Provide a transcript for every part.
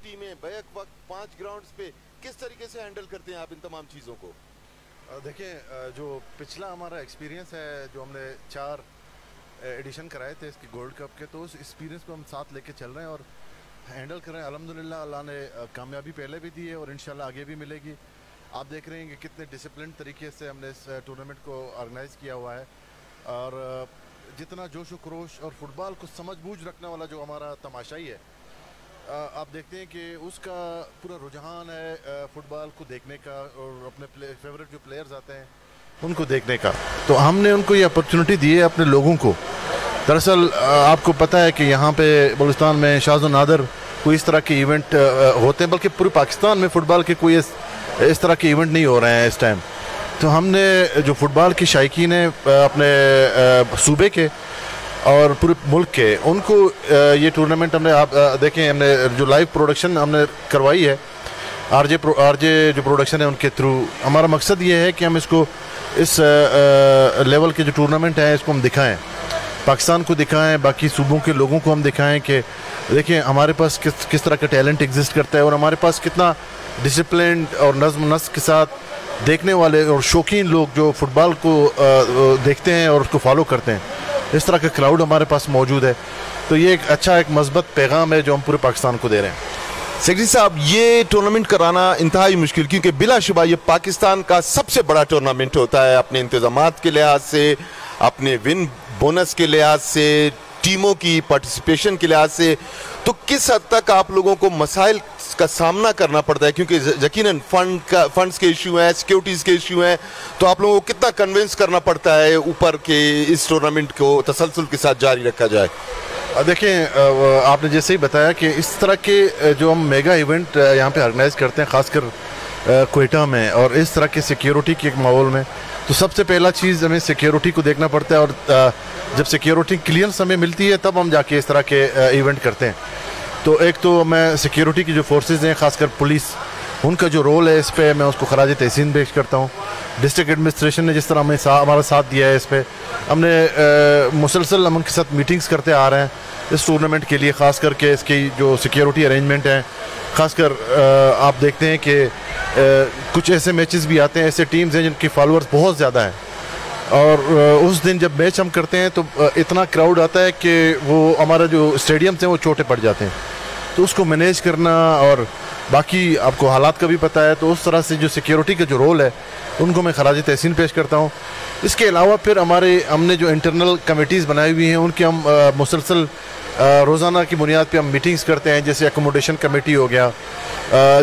टीमें बैक वक्त 5 ग्राउंड्स पे, किस तरीके से हैंडल करते हैं आप इन तमाम चीज़ों को? देखें, जो पिछला हमारा एक्सपीरियंस है, जो हमने 4 एडिशन कराए थे इसके गोल्ड कप के, तो उस एक्सपीरियंस को हम साथ लेके चल रहे हैं और हैंडल कर रहे हैं। अल्हम्दुलिल्लाह अल्लाह ने कामयाबी पहले भी दी है और इंशाल्लाह आगे भी मिलेगी। आप देख रहे हैं कि कितने डिसिप्लिन तरीके से हमने इस टूर्नामेंट को ऑर्गेनाइज़ किया हुआ है और जितना जोश व खरोश और फुटबॉल को समझ बूझ रखने वाला जो हमारा तमाशाई है, आप देखते हैं कि उसका पूरा रुझान है फुटबॉल को देखने का और अपने फेवरेट जो प्लेयर्स आते हैं उनको देखने का। तो हमने उनको ये अपॉर्चुनिटी दी है अपने लोगों को। दरअसल आपको पता है कि यहाँ पे बलूचिस्तान में शाज़ नादर कोई इस तरह के इवेंट होते हैं, बल्कि पूरे पाकिस्तान में फ़ुटबॉल के कोई इस तरह के इवेंट नहीं हो रहे हैं इस टाइम। तो हमने जो फुटबॉल की शायकीन है अपने सूबे के और पूरे मुल्क के, उनको ये टूर्नामेंट हमने आप देखें, हमने जो लाइव प्रोडक्शन हमने करवाई है आरजे जो प्रोडक्शन है उनके थ्रू। हमारा मकसद ये है कि हम इसको इस लेवल के जो टूर्नामेंट है इसको हम दिखाएं, पाकिस्तान को दिखाएं, बाकी सूबों के लोगों को हम दिखाएं कि देखिए हमारे पास किस तरह का टैलेंट एग्जिस्ट करता है और हमारे पास कितना डिसिप्लिन और नज़्म नस्क के साथ देखने वाले और शौकीन लोग जो फुटबॉल को देखते हैं और उसको फॉलो करते हैं, इस तरह का क्राउड हमारे पास मौजूद है। तो ये एक अच्छा एक मस्बत पैगाम है जो हम पूरे पाकिस्तान को दे रहे हैं। सेक्रेटरी साहब, ये टूर्नामेंट कराना इंतहाई मुश्किल, क्योंकि बिलाशुबा ये पाकिस्तान का सबसे बड़ा टूर्नामेंट होता है, अपने इंतजामात के लिहाज से, अपने विन बोनस के लिहाज से, टीमों की पार्टिसिपेशन के लिहाज से। तो किस हद तक आप लोगों को मसाइल का सामना करना पड़ता है, क्योंकि यकीनन फंड्स के इशू हैं, सिक्योरिटीज़ के इशू हैं, तो आप लोगों को कितना कन्विंस करना पड़ता है ऊपर के इस टूर्नामेंट को तसलसल के साथ जारी रखा जाए? देखें, आपने जैसे ही बताया कि इस तरह के जो हम मेगा इवेंट यहाँ पे ऑर्गेनाइज करते हैं, ख़ासकर क्वेटा में, और इस तरह के सिक्योरिटी के एक माहौल में, तो सबसे पहला चीज़ हमें सिक्योरिटी को देखना पड़ता है और जब सिक्योरिटी क्लियरेंस हमें मिलती है तब हम जाके इस तरह के इवेंट करते हैं। तो एक तो मैं सिक्योरिटी की जो फोर्सेज हैं, ख़ासकर पुलिस, उनका जो रोल है इस पर मैं उसको खराज तहसीन पेश करता हूँ। डिस्ट्रिक्ट एडमिनिस्ट्रेशन ने जिस तरह हमें हमारा साथ दिया है, इस पर हमने मुसलसल हम उनके साथ मीटिंग्स करते आ रहे हैं इस टूर्नामेंट के लिए, ख़ास करके इसकी जो सिक्योरिटी अरेंजमेंट हैं। ख़ासकर आप देखते हैं कि कुछ ऐसे मैचेस भी आते हैं, ऐसे टीम्स हैं जिनके फॉलोअर्स बहुत ज़्यादा हैं, और उस दिन जब मैच हम करते हैं तो इतना क्राउड आता है कि वो हमारा जो स्टेडियम्स हैं वो छोटे पड़ जाते हैं। तो उसको मैनेज करना, और बाकी आपको हालात का भी पता है, तो उस तरह से जो सिक्योरिटी का जो रोल है उनको मैं खराज तहसीन पेश करता हूँ। इसके अलावा फिर हमने जो इंटरनल कमेटीज़ बनाई हुई हैं उनकी हम मुसलसल रोज़ाना की बुनियाद पे हम मीटिंग्स करते हैं। जैसे एकोमोडेशन कमेटी हो गया,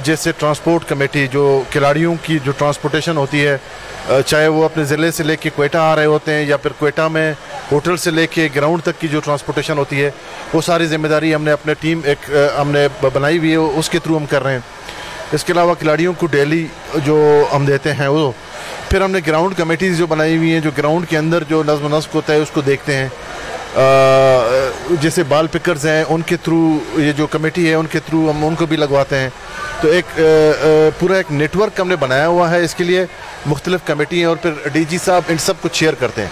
जैसे ट्रांसपोर्ट कमेटी, जो खिलाड़ियों की जो ट्रांसपोर्टेशन होती है, चाहे वो अपने ज़िले से लेके क्वेटा आ रहे होते हैं या फिर क्वेटा में होटल से लेके ग्राउंड तक की जो ट्रांसपोर्टेशन होती है, वो सारी जिम्मेदारी हमने अपने टीम हमने बनाई हुई है, उसके थ्रू हम कर रहे हैं। इसके अलावा खिलाड़ियों को डेली जो हम देते हैं वो, फिर हमने ग्राउंड कमेटीज़ जो बनाई हुई हैं, जो ग्राउंड के अंदर जो नज़्म नस्क होता है उसको देखते हैं। जैसे बाल पिकर्स हैं, उनके थ्रू ये जो कमेटी है उनके थ्रू हम उनको भी लगवाते हैं। तो एक पूरा एक नेटवर्क हमने बनाया हुआ है इसके लिए, मुख्तलिफ कमेटी हैं, और फिर डीजी साहब इन सब कुछ शेयर करते हैं।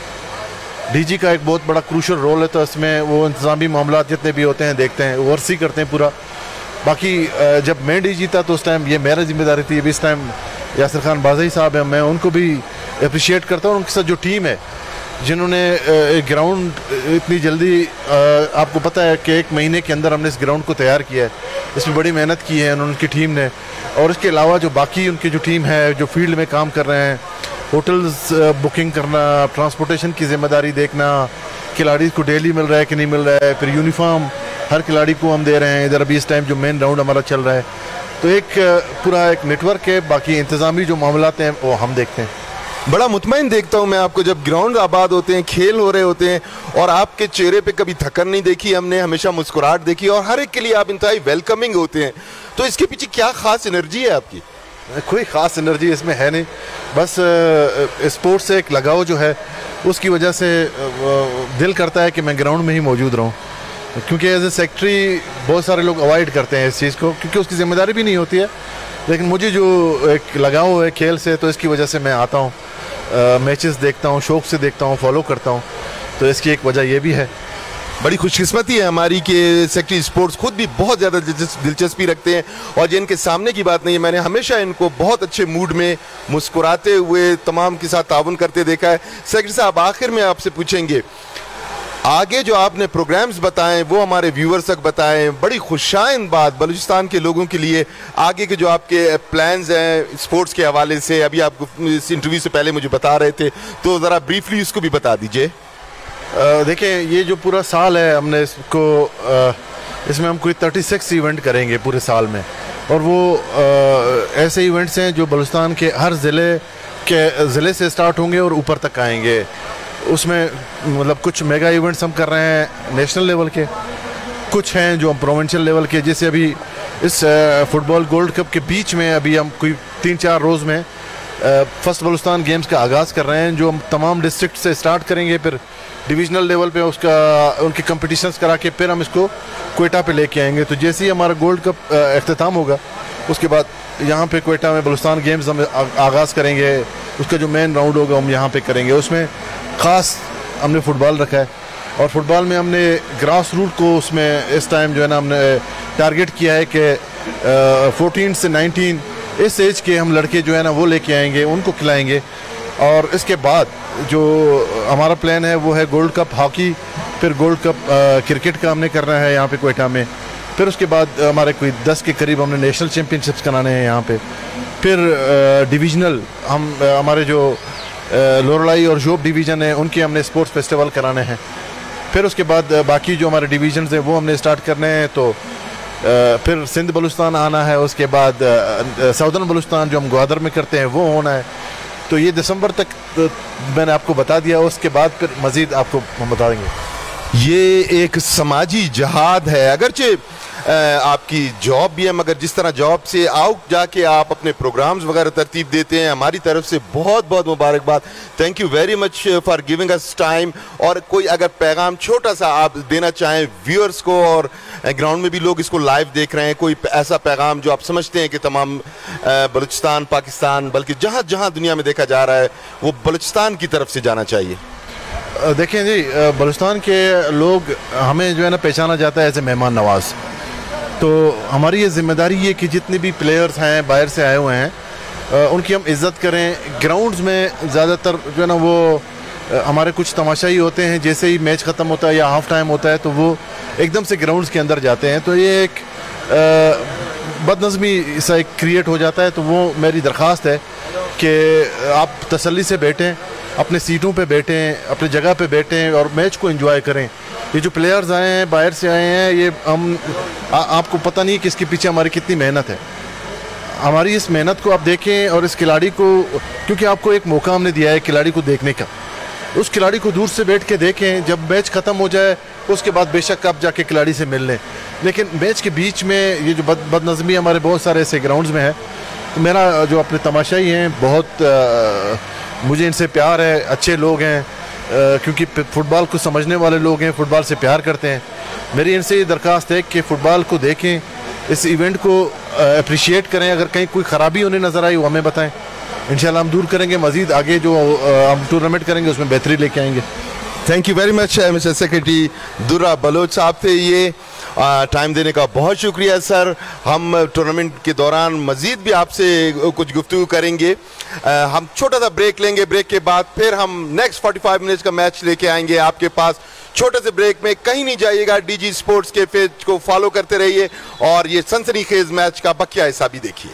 डीजी का एक बहुत बड़ा क्रूशल रोल है, तो इसमें वो इंतज़ामी मामला जितने भी होते हैं देखते हैं, ओवरसी करते हैं पूरा। बाकी जब मैं डीजी था तो उस टाइम ये मेरा जिम्मेदारी थी, अभी इस टाइम यासिर खान बाज़ई साहब हैं, मैं उनको भी अप्रिशिएट करता हूँ। उनके साथ जो टीम है जिन्होंने ग्राउंड इतनी जल्दी, आपको पता है कि 1 महीने के अंदर हमने इस ग्राउंड को तैयार किया है, इसमें बड़ी मेहनत की है उनकी टीम ने। और इसके अलावा जो बाकी उनकी जो टीम है जो फील्ड में काम कर रहे हैं, होटल्स बुकिंग करना, ट्रांसपोर्टेशन की जिम्मेदारी देखना, खिलाड़ी को डेली मिल रहा है कि नहीं मिल रहा है, फिर यूनिफॉर्म हर खिलाड़ी को हम दे रहे हैं। इधर अभी इस टाइम जो मेन राउंड हमारा चल रहा है, तो एक पूरा एक नेटवर्क है। बाकी इंतज़ामी जो मामलात हैं वो हम देखते हैं। बड़ा मुतमईन देखता हूं मैं आपको जब ग्राउंड आबाद होते हैं, खेल हो रहे होते हैं, और आपके चेहरे पे कभी थकन नहीं देखी हमने, हमेशा मुस्कुराहट देखी, और हर एक के लिए आप इंतहाई वेलकमिंग होते हैं। तो इसके पीछे क्या खास एनर्जी है आपकी? कोई ख़ास एनर्जी इसमें है नहीं, बस स्पोर्ट्स से एक लगाव जो है उसकी वजह से दिल करता है कि मैं ग्राउंड में ही मौजूद रहूं। क्योंकि एज ए सेक्रेटरी बहुत सारे लोग अवॉइड करते हैं इस चीज़ को, क्योंकि उसकी जिम्मेदारी भी नहीं होती है, लेकिन मुझे जो एक लगाव है खेल से, तो इसकी वजह से मैं आता हूँ, मैचेस देखता हूँ, शौक़ से देखता हूँ, फॉलो करता हूँ। तो इसकी एक वजह ये भी है। बड़ी खुशकिस्मती है हमारी कि सेक्रेटरी स्पोर्ट्स खुद भी बहुत ज़्यादा दिलचस्पी रखते हैं और ये इनके सामने की बात नहीं है। मैंने हमेशा इनको बहुत अच्छे मूड में मुस्कुराते हुए तमाम के साथ ताउन करते देखा है। सेक्रेटरी साहब, आखिर में आपसे पूछेंगे, आगे जो आपने प्रोग्राम्स बताएं वो हमारे व्यूअर्स तक बताएं। बड़ी खुशाइन बात बलूचिस्तान के लोगों के लिए, आगे के जो आपके प्लान्स हैं स्पोर्ट्स के हवाले से, अभी आप इस इंटरव्यू से पहले मुझे बता रहे थे, तो ज़रा ब्रीफली उसको भी बता दीजिए। देखिए, ये जो पूरा साल है हमने इसको इसमें हम कोई 36 इवेंट करेंगे पूरे साल में, और वो ऐसे इवेंट्स हैं जो बलूचिस्तान के हर ज़िले से स्टार्ट होंगे और ऊपर तक आएंगे। उसमें मतलब कुछ मेगा इवेंट्स हम कर रहे हैं नेशनल लेवल के, कुछ हैं जो हम प्रोविंशियल लेवल के, जैसे अभी इस फुटबॉल गोल्ड कप के बीच में अभी हम कोई 3-4 रोज़ में फर्स्ट बलूचिस्तान गेम्स का आगाज़ कर रहे हैं, जो हम तमाम डिस्ट्रिक्ट से स्टार्ट करेंगे, फिर डिवीज़नल लेवल पे उनके कंपटीशंस करा के फिर हम इसको क्वेटा पे लेके आएंगे। तो जैसे ही हमारा गोल्ड कप अख्ताम होगा उसके बाद यहाँ पे क्वेटा में बलूचिस्तान गेम्स हम आगाज़ करेंगे। उसका जो मेन राउंड होगा हम यहाँ पे करेंगे। उसमें ख़ास हमने फ़ुटबॉल रखा है और फुटबॉल में हमने ग्रास रूट को उसमें इस टाइम जो है ना हमने टारगेट किया है कि 14 से 19 इस एज के हम लड़के जो है ना वो लेके आएंगे, उनको खिलाएंगे। और इसके बाद जो हमारा प्लान है वो है गोल्ड कप हॉकी, फिर गोल्ड कप क्रिकेट का हमने करना है यहाँ पे क्वेटा में। फिर उसके बाद हमारे कोई 10 के करीब हमने नेशनल चैम्पियनशिप्स कराने हैं यहाँ पे। फिर डिवीज़नल हमारे जो लोरलाई और जोब डिवीज़न है उनके हमने स्पोर्ट्स फेस्टिवल कराने हैं। फिर उसके बाद बाकी जो हमारे डिवीजन्स हैं वो हमने स्टार्ट करने हैं। तो फिर सिंध बलूचिस्तान आना है, उसके बाद साउदर्न बलूचिस्तान जो हम ग्वादर में करते हैं वो होना है। तो ये दिसंबर तक मैंने आपको बता दिया, उसके बाद फिर मज़ीद आपको हम बता देंगे। ये एक समाजी जहाद है, अगरचे आपकी जॉब भी है, मगर जिस तरह जॉब से आउट जाके आप अपने प्रोग्राम्स वगैरह तरतीब देते हैं, हमारी तरफ से बहुत बहुत मुबारकबाद। Thank you very much for giving us time. और कोई अगर पैगाम छोटा सा आप देना चाहें व्यूअर्स को, और ग्राउंड में भी लोग इसको लाइव देख रहे हैं, कोई ऐसा पैगाम जो आप समझते हैं कि तमाम बलूचिस्तान, पाकिस्तान, बल्कि जहाँ जहाँ दुनिया में देखा जा रहा है वो बलूचिस्तान की तरफ से जाना चाहिए? देखें जी, बलूचिस्तान के लोग हमें जो है ना पहचाना जाता है ऐसे मेहमान नवाज। तो हमारी ये जिम्मेदारी है कि जितने भी प्लेयर्स हैं बाहर से आए हुए हैं उनकी हम इज़्ज़त करें। ग्राउंड्स में ज़्यादातर जो है ना वो हमारे कुछ तमाशाई होते हैं, जैसे ही मैच ख़त्म होता है या हाफ टाइम होता है तो वो एकदम से ग्राउंड्स के अंदर जाते हैं। तो ये एक बदनज़मी सा एक क्रिएट हो जाता है। तो वो मेरी दरख्वास्त है कि आप तसल्ली से बैठें, अपने सीटों पे बैठें, अपनी जगह पे बैठें और मैच को एंजॉय करें। ये जो प्लेयर्स आए हैं बाहर से आए हैं, ये हम आपको पता नहीं कि इसके पीछे हमारी कितनी मेहनत है। हमारी इस मेहनत को आप देखें और इस खिलाड़ी को, क्योंकि आपको एक मौका हमने दिया है खिलाड़ी को देखने का, उस खिलाड़ी को दूर से बैठ के देखें। जब मैच ख़त्म हो जाए उसके बाद बेशक आप जाके खिलाड़ी से मिल लें, लेकिन मैच के बीच में ये जो बदनज़मी हमारे बहुत सारे ऐसे ग्राउंड्स में है। तो मेरा जो अपने तमाशाई हैं बहुत मुझे इनसे प्यार है, अच्छे लोग हैं, क्योंकि फ़ुटबॉल को समझने वाले लोग हैं, फ़ुटबॉल से प्यार करते हैं। मेरी इनसे ये दरख्वास्त है कि फ़ुटबॉल को देखें, इस इवेंट को अप्रिशिएट करें। अगर कहीं कोई ख़राबी उन्हें नज़र आई वो हमें बताएं, इंशाल्लाह हम दूर करेंगे। मज़ीद आगे जो हम टूर्नामेंट करेंगे उसमें बेहतरी लेके आएंगे। Thank you very much mister secretary Durra Baloch साहब थे। ये टाइम देने का बहुत शुक्रिया सर। हम टूर्नामेंट के दौरान मज़ीद भी आपसे कुछ गुफ्तगू करेंगे। हम छोटा सा ब्रेक लेंगे, ब्रेक के बाद फिर हम नेक्स्ट 45 मिनट्स का मैच लेके आएंगे आपके पास। छोटे से ब्रेक में कहीं नहीं जाइएगा, डीजी स्पोर्ट्स के पेज को फॉलो करते रहिए और ये सनसनीखेज मैच का बकिया हिस्सा भी देखिए।